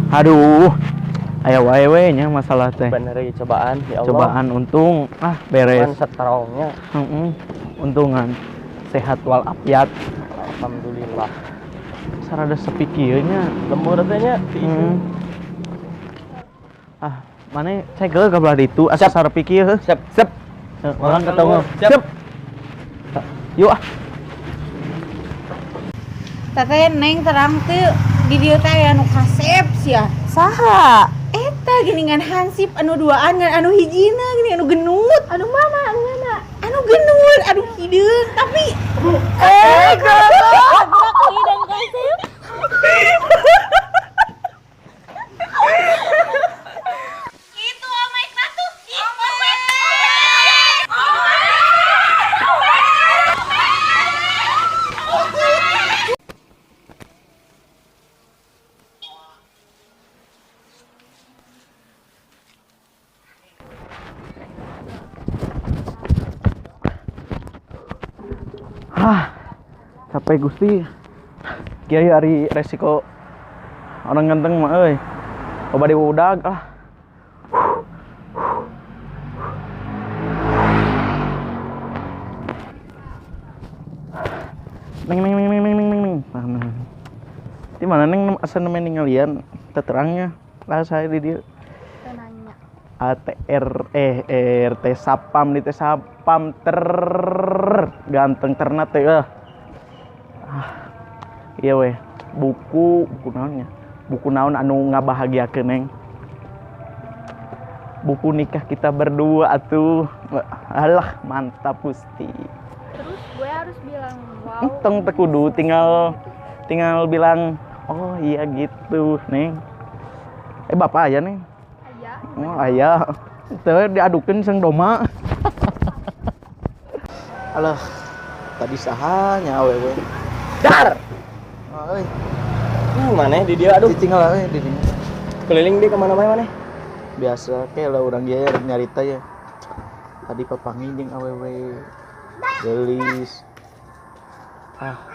Aduh, aya wae we nya masalah teh. Bener ya cobaan ya Allah. Cobaan untung beres. Cuman seterongnya. Untungan sehat walafiat. Alhamdulillah. Sarada sepi kieu nya. Lembur teh nya. Mana cegel ka belah ditu asa sarepi kieu. Sep. Orang ketemu. Siap. Yuk Tete neng terang tuh di dieu teh anu kasep sia. Saha? Eta geuningan hansip anu duaan ngan anu hijina geuning anu genut. Anu mana? Anu genut, anu hideung tapi Gerak hidung kasih. itu omek batu. capek Gusti. Kieu ari resiko orang ganteng mah euy. Loba diudag Neng. Di mana neng asa nemen ningalian terangnya lah saya di dieu. Nanya. RT Sapam di Sapam ganteng terna teh iya weh buku naon anu ngabahagiakeun neng buku nikah kita berdua atuh alah mantap Gusti. Terus gue harus bilang wow. Tong teu kudu tinggal bilang oh iya gitu neng. Bapak aya neng. Aya. Oh aya teu diadukeun sang doma. Alah tadi sahanya awewe Dar. euy Maneh di dia aduh. cicing lah di dinya. Keliling dia kemana mana maneh? Biasa kayak lah orang dia nyarita ya. Tadi papangi jeung awewe gelis.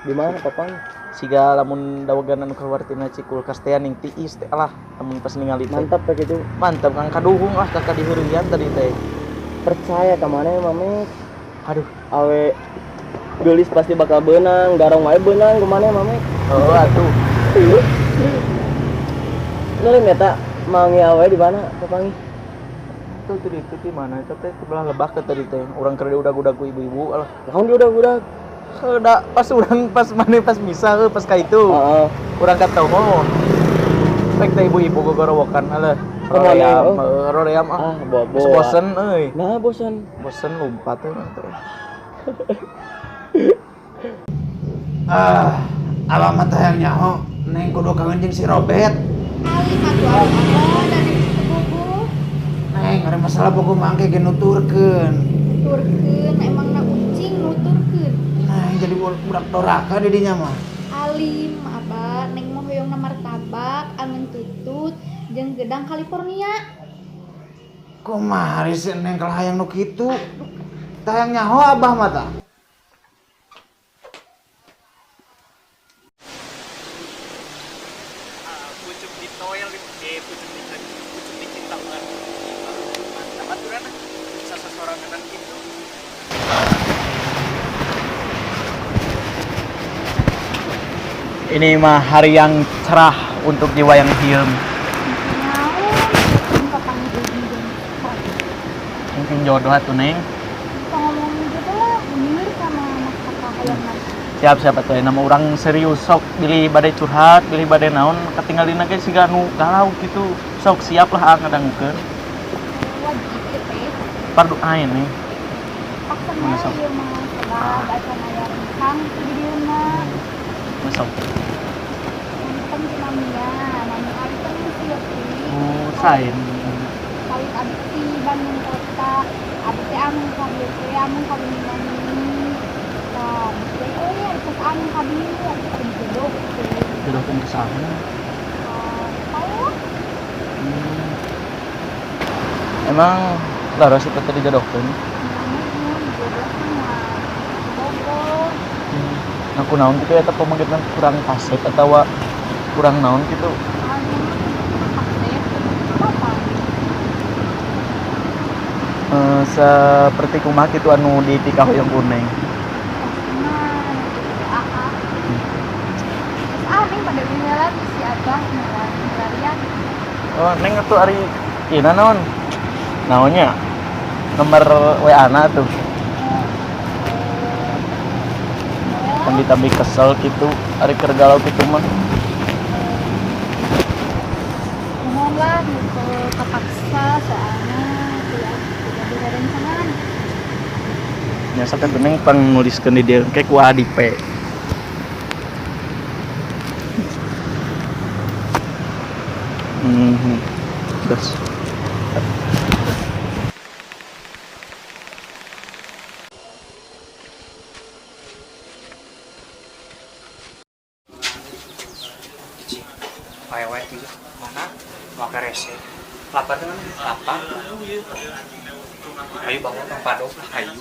Di mana papang? Siga lamun dawagan anu keluar tina Cikulkas teh ning tiis teh lah lamun pas ningali teh. Mantap kayak gitu. Mantap Kang kaduhung lah kakak diheureuyan tadi teh. Percaya ka maneh mame. Aduh, Awe gelis pasti bakal benang, garong wae benang kemana mame? oh atuh. Nulim eta mangi awe di mana papangi? Tuh tadi itu di mana? Itu teh sebelah lebah ke tadi teh. Urang keur udag-udag ku ibu-ibu lah. Naon dia udah. Heuda pas urang pas maneh pas misa pas ka itu. Heeh. Urang katahu. Rek teh ibu-ibu gogorowokan alah. Roream bobo. Geus bosen euy. Nah, bosan. Bosen lompat teh. Abang mah teh yang nyaho neng kudu kangen jeung si Robert. Ali matu apa dari buku Neng ada masalah buku mangke ge nuturkeun. turkeun emang na ucing nuturkeun. Neng jadi budak doraka di dinya mah. Alim abah neng mah hoyongna martabak angin tutut jeung gedang California. Kumaha sih neng kalau hayang nu kitu? Tah yang nyaho abah mah tah. Pucuk di toel pucuk di cinta banget. Mantap aturan bisa sesorangan gitu. Ini mah hari yang cerah untuk jiwa yang diem. Naon? Kapan jadi Mungkin jodoh atuh neng. Kita ngomongin gitu lah, bener sama mas kakak yang nanti. Siap atuh nama orang serius sok bilih badai curhat, bilih badai naon katinggalin ge siga nu galau gitu. Sok siap lah ngadangkeun. Wajib ya teh. Fardu ain nih. Paksana Mana sok? ieu mah sebab baca layar kang di dieuna. Masuk. Untung si Mamia, Mami Ari kan siap sih. Oh, sain. Kawin abis di Bandung kota, abis teh anu kabir teh anu kabir Mami. Nah, teh euy terus anu kabir atuh jodoh teh. Jodohkeun ke sana. Tahu? Emang laras itu tadi jodohkeun. Aku naon gitu eta pemanggilan kurang pasif atau kurang naon gitu. seperti kumaha kitu anu di tikah yang kuning. Aning pada tinggalan si Abah ngelarian. Oh, neng atuh ari ieu naon? Naonnya? Nomor WA na tuh. Tambi-tambi kesel gitu, ari keur galau kitu mah. Mohon lah gitu kepaksa soalnya tidak direncangan. Nyasa teh neng pang nuliskeun di dieu kayak ku adipe. Terus Wewe gitu. Mana? Mau ke rese. Lapar dengan lapar. Ayo bangun Kang Padok, ayo.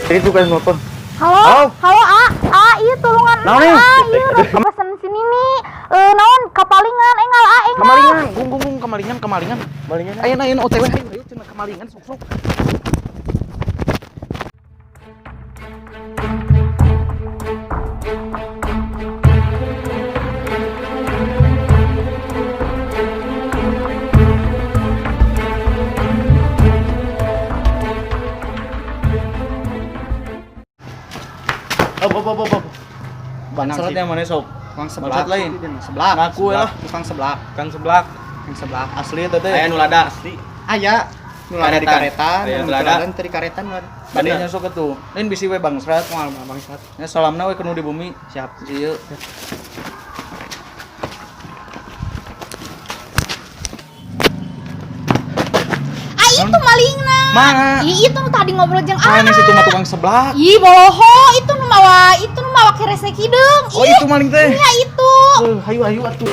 itu kan motor. Halo, iya tulungan. Naon nih? Iya pesen sini nih. Naon kapalingan engal engal. Kamalingan, kamalingan. Ayeuna OTW ayo cenah kamalingan sok. Bangsatnya mana sok? Tukang Bangsat lain. Sebelah. Ngaku lah. Tukang sebelah. Kang sebelah. Yang sebelah. Asli eta teh. Aya nu lada. Asli. Aya. Nu lada di karetan. Aya Nu nu lada. lada di karetan nu lada. Badenya sok atuh. Lain bisi we bangsat. Moal bangsat. Nya salamna we kenu di bumi. Siap. Ieu. Itu malingna. Mana? Ih, itu nu tadi ngobrol jeung Mana situ mah tukang sebelah. Ih, boloho, itu nu mawa kerese kideung. Oh, itu maling teh. Iya itu. Hayu atuh.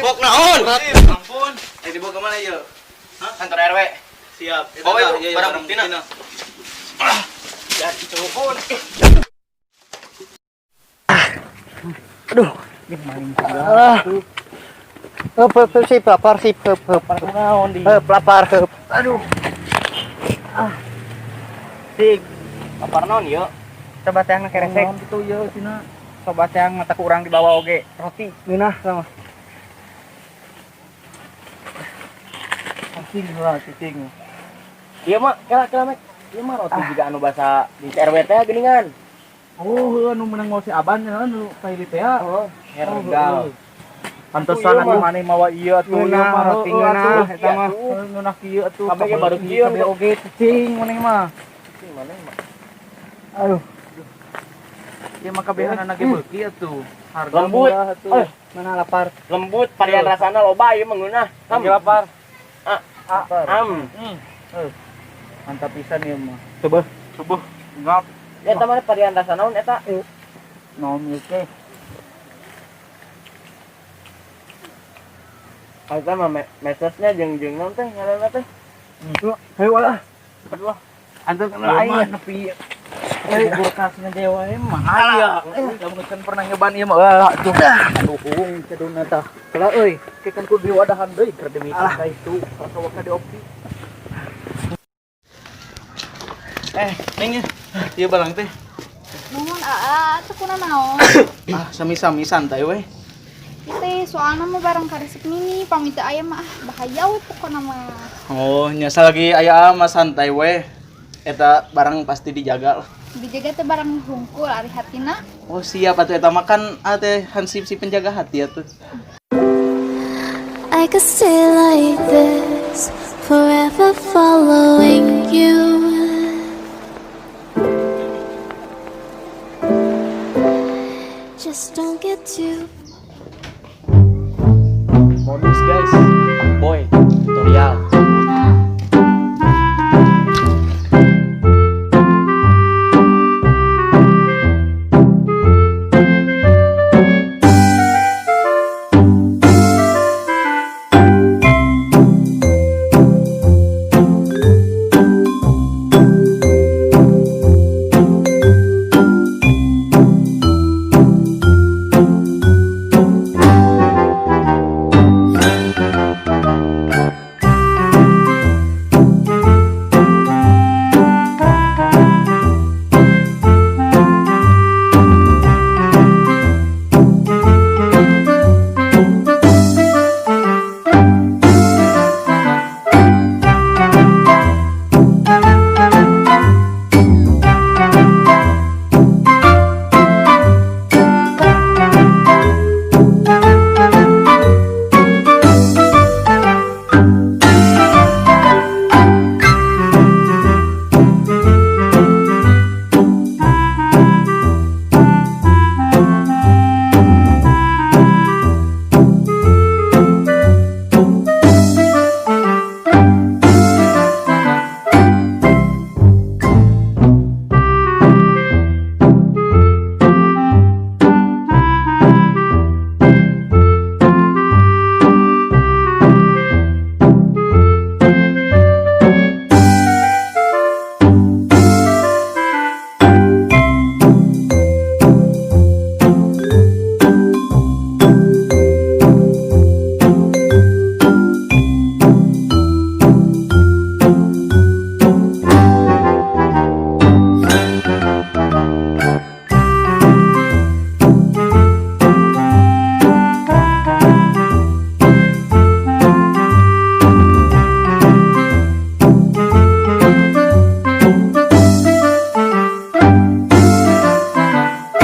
Bok naon? Ampun. Dibawa ke mana ieu? Kantor RW. Siap. Bawa ieu barang buktina. Jadi telepon. Sip, lapar sip, Naon di? lapar. Aduh. Sik. Lapar naon ieu? Coba teh ngekeresek. Naon kitu ieu cenah. Coba teh mata kurang dibawa oge. Roti. Minah sama. Cicing lah, cicing. Ieu mah kira mek. Ieu mah roti juga anu basa di RW teh geuningan. Oh, anu menang mau si Aban anu kaili teh. Oh, hergal. Pantesan anu maneh mawa ieu atuh ieu mah roti ngeunah, eta mah. Ngeunah kieu atuh. Kabeh ge baru kieu. Kabeh oge cicing maneh mah. Cicing maneh mah. Aduh, Ieu mah kabehan anak ge beuki atuh. Harga Lembut. murah atuh. mana lapar? Lembut, varian rasana loba ieu mah ngeunah. Lagi lapar. Lapar. Mantap pisan ieu mah. Coba. Ngap. Ya eta mah varian rasa naon eta? Naon ieu teh? Kita mah mesesnya jeung non teh ngaranna teh. Heuh lah. Aduh. Antar kenal aing nepi. Kulkasna dewa mah aya. Kamu kan pernah nyobain ieu mah. Tuh. Aduh, caduna tah. Kala euy, kekan kudu diwadahan deui keur demikian ka itu. Kalau ka diopi. Neng ya. Ieu balang teh. Nuhun atuh kuna naon. Sami-sami santai we. Teh soalna mah barang karesep mini pamit aya mah bahaya we pokona mah. Oh, nyasa lagi aya mah santai we. Eta barang pasti dijaga lah. Dijaga teh barang hungkul ari hatina. Oh, siap atuh eta mah kan teh hansip si penjaga hati atuh. I could stay like this, forever follow